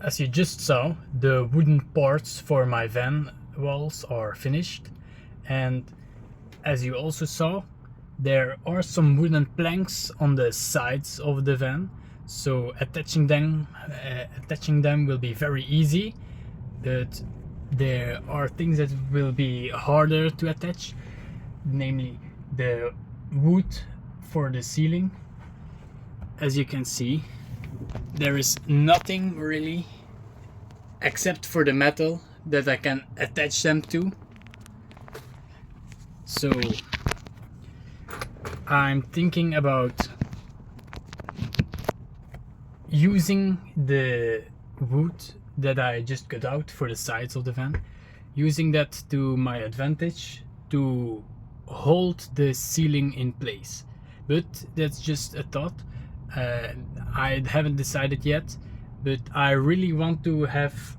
As you just saw, the wooden parts for my van walls are finished, and as you also saw, there are some wooden planks on the sides of the van, so attaching them will be very easy, but there are things that will be harder to attach, namely the wood for the ceiling. As you can see, there is nothing really except for the metal that I can attach them to. So I'm thinking about using the wood that I just cut out for the sides of the van, using that to my advantage to hold the ceiling in place. But that's just a thought. I haven't decided yet, but I really want to have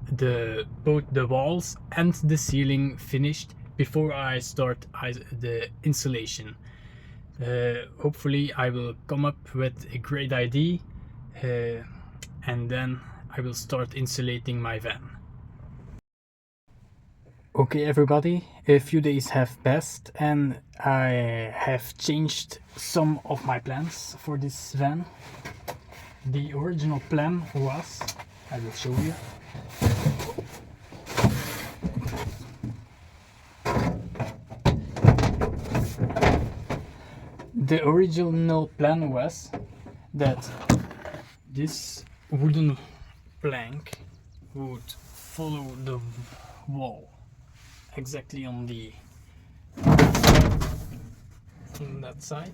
both the walls and the ceiling finished before I start the insulation. Hopefully I will come up with a great idea, and then I will start insulating my van. Okay everybody, a few days have passed and I have changed some of my plans for this van. The original plan was, I will show you. The original plan was that this wooden plank would follow the wall exactly on that side.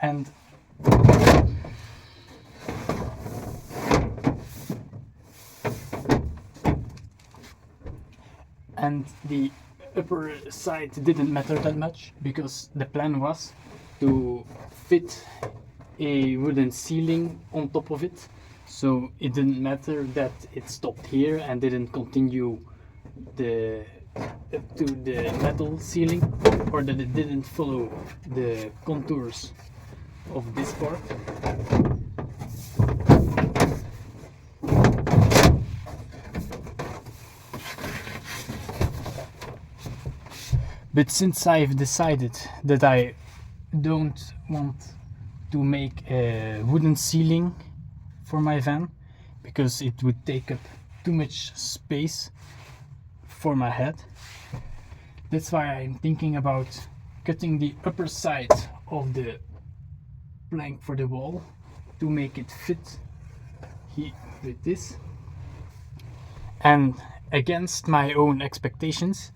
And the upper side didn't matter that much because the plan was to fit a wooden ceiling on top of it, so it didn't matter that it stopped here and didn't continue up to the metal ceiling, or that it didn't follow the contours of this part. But since I've decided that I don't want to make a wooden ceiling for my van, because it would take up too much space for my head, that's why I'm thinking about cutting the upper side of the plank for the wall to make it fit here with this. And against my own expectations,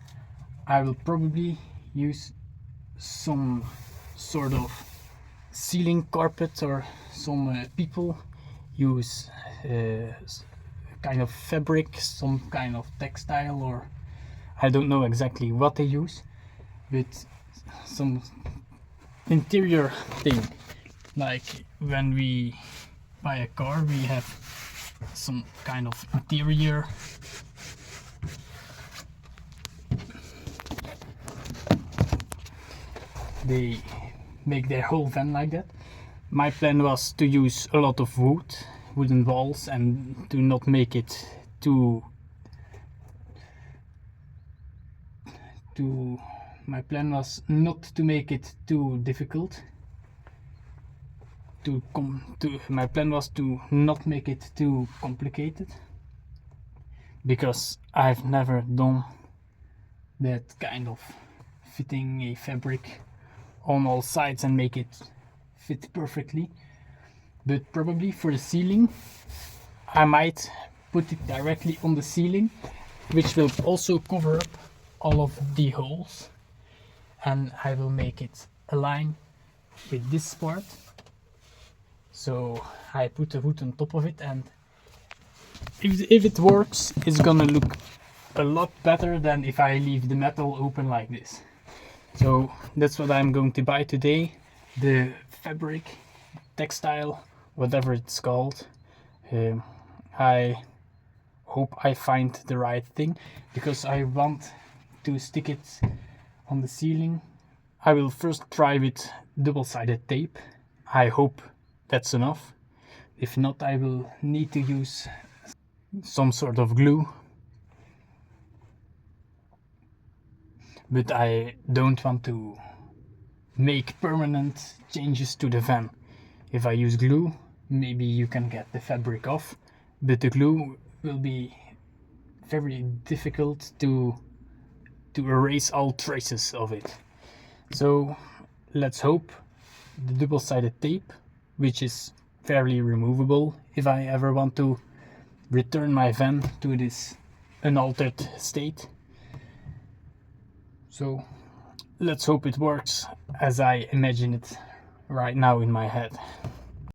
I will probably use some sort of ceiling carpet, or some people use kind of fabric, some kind of textile, or I don't know exactly what they use, but some interior thing, like when we buy a car we have some kind of interior. They make their whole van like that. My plan was to use a lot of wooden walls, and to not make it my plan was not to make it too difficult. My plan was to not make it too complicated, because I've never done that kind of fitting a fabric on all sides and make it fit perfectly. But probably for the ceiling I might put it directly on the ceiling, which will also cover up all of the holes, and I will make it align with this part. So I put the wood on top of it, and if it works, it's gonna look a lot better than if I leave the metal open like this. So that's what I'm going to buy today, the fabric, textile, whatever it's called. I hope I find the right thing, because I want to stick it on the ceiling. I will first try with double-sided tape. I hope that's enough. If not, I will need to use some sort of glue. But I don't want to make permanent changes to the van. If I use glue, maybe you can get the fabric off, but the glue will be very difficult to erase all traces of it. So let's hope the double-sided tape, which is fairly removable if I ever want to return my van to this unaltered state. So let's hope it works as I imagine it right now in my head.